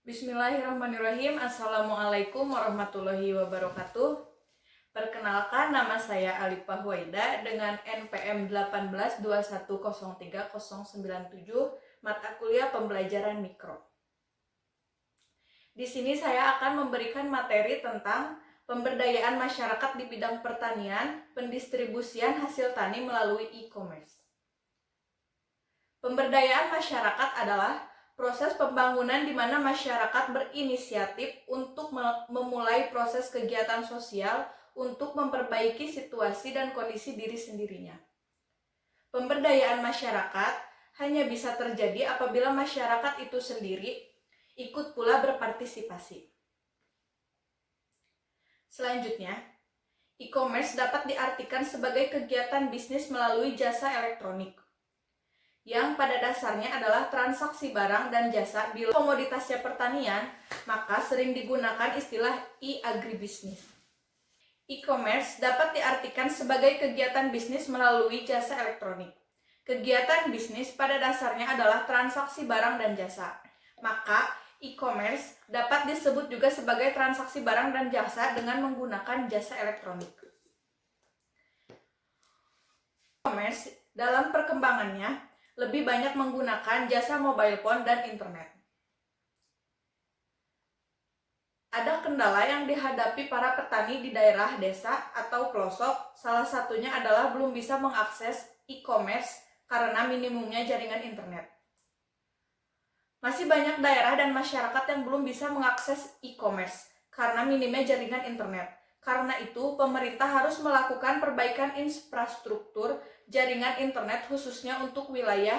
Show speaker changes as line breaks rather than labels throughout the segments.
Bismillahirrahmanirrahim. Assalamualaikum warahmatullahi wabarakatuh. Perkenalkan, nama saya Alifah Huwaida dengan NPM 1821030097, mata kuliah pembelajaran mikro. Di sini saya akan memberikan materi tentang pemberdayaan masyarakat di bidang pertanian, pendistribusian hasil tani melalui e-commerce. Pemberdayaan masyarakat adalah proses pembangunan di mana masyarakat berinisiatif untuk memulai proses kegiatan sosial untuk memperbaiki situasi dan kondisi diri sendirinya. Pemberdayaan masyarakat hanya bisa terjadi apabila masyarakat itu sendiri ikut pula berpartisipasi. Selanjutnya, e-commerce dapat diartikan sebagai kegiatan bisnis melalui jasa elektronik, yang pada dasarnya adalah transaksi barang dan jasa. Bila komoditasnya pertanian, maka sering digunakan istilah e-agribisnis. E-commerce dapat diartikan sebagai kegiatan bisnis melalui jasa elektronik. Kegiatan bisnis pada dasarnya adalah transaksi barang dan jasa. Maka e-commerce dapat disebut juga sebagai transaksi barang dan jasa dengan menggunakan jasa elektronik. E-commerce dalam perkembangannya lebih banyak menggunakan jasa mobile phone dan internet. Ada kendala yang dihadapi para petani di daerah desa atau pelosok, salah satunya adalah belum bisa mengakses e-commerce karena minimumnya jaringan internet. Masih banyak daerah dan masyarakat yang belum bisa mengakses e-commerce karena minimnya jaringan internet. Karena itu, pemerintah harus melakukan perbaikan infrastruktur jaringan internet khususnya untuk wilayah,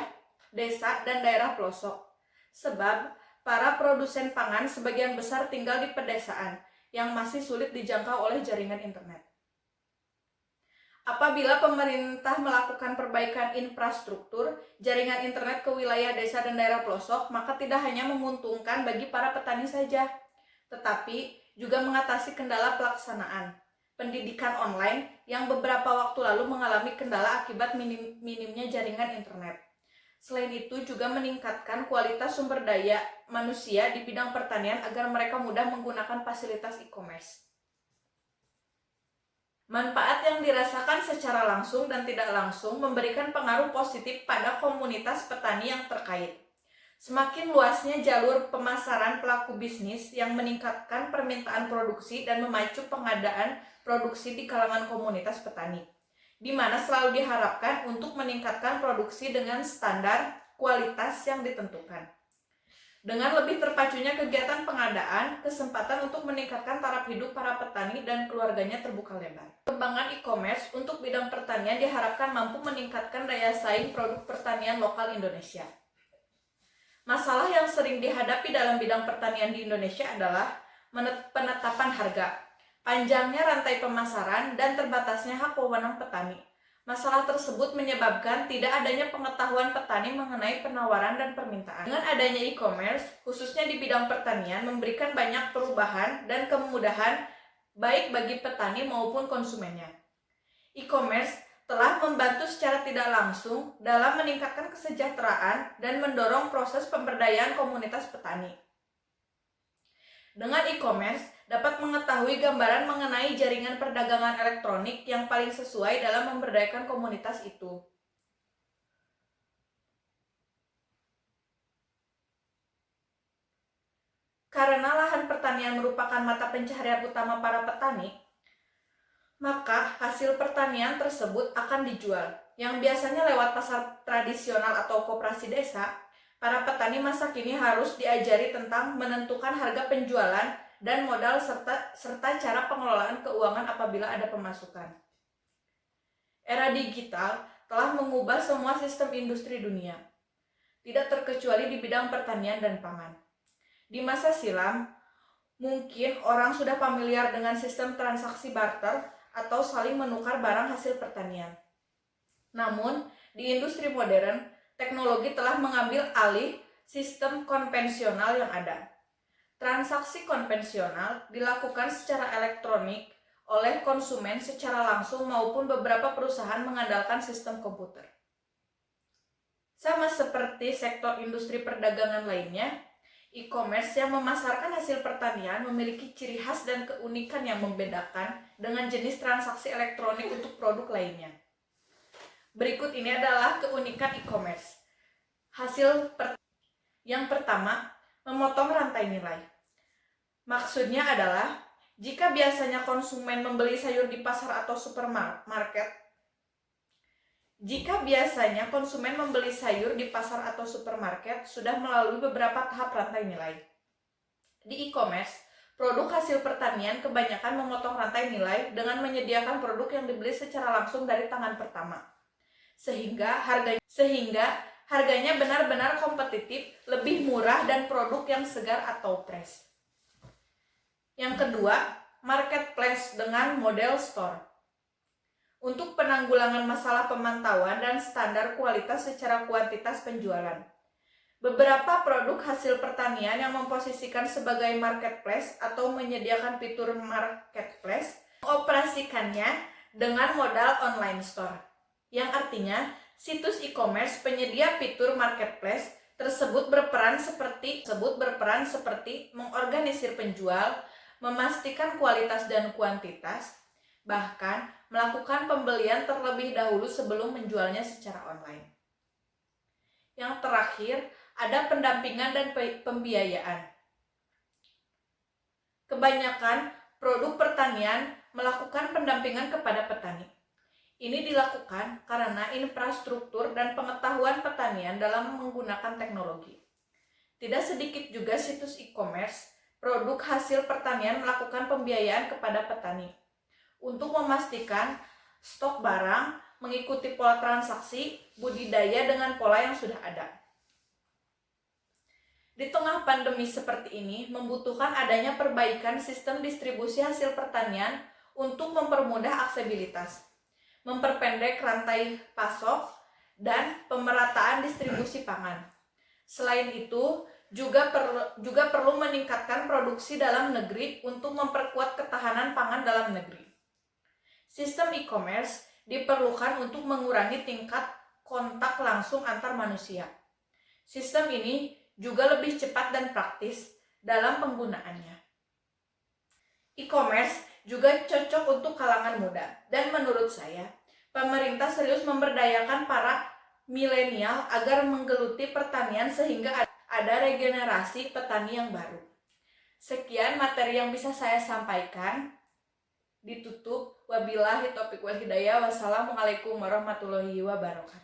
desa, dan daerah pelosok. Sebab, para produsen pangan sebagian besar tinggal di pedesaan yang masih sulit dijangkau oleh jaringan internet. Apabila pemerintah melakukan perbaikan infrastruktur jaringan internet ke wilayah desa dan daerah pelosok, maka tidak hanya menguntungkan bagi para petani saja, tetapi juga mengatasi kendala pelaksanaan pendidikan online yang beberapa waktu lalu mengalami kendala akibat minimnya jaringan internet. Selain itu juga meningkatkan kualitas sumber daya manusia di bidang pertanian agar mereka mudah menggunakan fasilitas e-commerce. Manfaat yang dirasakan secara langsung dan tidak langsung memberikan pengaruh positif pada komunitas petani yang terkait. Semakin luasnya jalur pemasaran pelaku bisnis yang meningkatkan permintaan produksi dan memacu pengadaan produksi di kalangan komunitas petani, di mana selalu diharapkan untuk meningkatkan produksi dengan standar kualitas yang ditentukan. Dengan lebih terpacunya kegiatan pengadaan, kesempatan untuk meningkatkan taraf hidup para petani dan keluarganya terbuka lebar. Perkembangan e-commerce untuk bidang pertanian diharapkan mampu meningkatkan daya saing produk pertanian lokal Indonesia. Masalah yang sering dihadapi dalam bidang pertanian di Indonesia adalah penetapan harga, panjangnya rantai pemasaran, dan terbatasnya hak wewenang petani. Masalah tersebut menyebabkan tidak adanya pengetahuan petani mengenai penawaran dan permintaan. Dengan adanya e-commerce, khususnya di bidang pertanian, memberikan banyak perubahan dan kemudahan baik bagi petani maupun konsumennya. E-commerce telah membantu secara tidak langsung dalam meningkatkan kesejahteraan dan mendorong proses pemberdayaan komunitas petani. Dengan e-commerce, dapat mengetahui gambaran mengenai jaringan perdagangan elektronik yang paling sesuai dalam memberdayakan komunitas itu. Karena lahan pertanian merupakan mata pencaharian utama para petani, maka hasil pertanian tersebut akan dijual, yang biasanya lewat pasar tradisional atau koperasi desa. Para petani masa kini harus diajari tentang menentukan harga penjualan dan modal serta cara pengelolaan keuangan apabila ada pemasukan. Era digital telah mengubah semua sistem industri dunia, tidak terkecuali di bidang pertanian dan pangan. Di masa silam, mungkin orang sudah familiar dengan sistem transaksi barter atau saling menukar barang hasil pertanian. Namun, di industri modern, teknologi telah mengambil alih sistem konvensional yang ada. Transaksi konvensional dilakukan secara elektronik oleh konsumen secara langsung maupun beberapa perusahaan mengandalkan sistem komputer. Sama seperti sektor industri perdagangan lainnya, E-commerce yang memasarkan hasil pertanian memiliki ciri khas dan keunikan yang membedakan dengan jenis transaksi elektronik untuk produk lainnya. Berikut ini adalah keunikan e-commerce. Yang pertama, memotong rantai nilai. Maksudnya adalah, jika biasanya konsumen membeli sayur di pasar atau supermarket, sudah melalui beberapa tahap rantai nilai. Di e-commerce, produk hasil pertanian kebanyakan memotong rantai nilai dengan menyediakan produk yang dibeli secara langsung dari tangan pertama. Sehingga harganya benar-benar kompetitif, lebih murah, dan produk yang segar atau fresh. Yang kedua, marketplace dengan model store. Untuk penanggulangan masalah pemantauan dan standar kualitas secara kuantitas penjualan. Beberapa produk hasil pertanian yang memposisikan sebagai marketplace atau menyediakan fitur marketplace mengoperasikannya dengan modal online store. Yang artinya, situs e-commerce penyedia fitur marketplace tersebut berperan seperti mengorganisir penjual, memastikan kualitas dan kuantitas, bahkan melakukan pembelian terlebih dahulu sebelum menjualnya secara online. Yang terakhir, ada pendampingan dan pembiayaan. Kebanyakan produk pertanian melakukan pendampingan kepada petani. Ini dilakukan karena infrastruktur dan pengetahuan pertanian dalam menggunakan teknologi. Tidak sedikit juga situs e-commerce produk hasil pertanian melakukan pembiayaan kepada petani untuk memastikan stok barang mengikuti pola transaksi budidaya dengan pola yang sudah ada. Di tengah pandemi seperti ini, membutuhkan adanya perbaikan sistem distribusi hasil pertanian untuk mempermudah aksesibilitas, memperpendek rantai pasok, dan pemerataan distribusi pangan. Selain itu, juga perlu meningkatkan produksi dalam negeri untuk memperkuat ketahanan pangan dalam negeri. Sistem e-commerce diperlukan untuk mengurangi tingkat kontak langsung antar manusia. Sistem ini juga lebih cepat dan praktis dalam penggunaannya. E-commerce juga cocok untuk kalangan muda, dan menurut saya, pemerintah serius memberdayakan para milenial agar menggeluti pertanian sehingga ada regenerasi petani yang baru. Sekian materi yang bisa saya sampaikan. Ditutup. Wabillahi taufiq wal hidayah. Wassalamualaikum warahmatullahi wabarakatuh.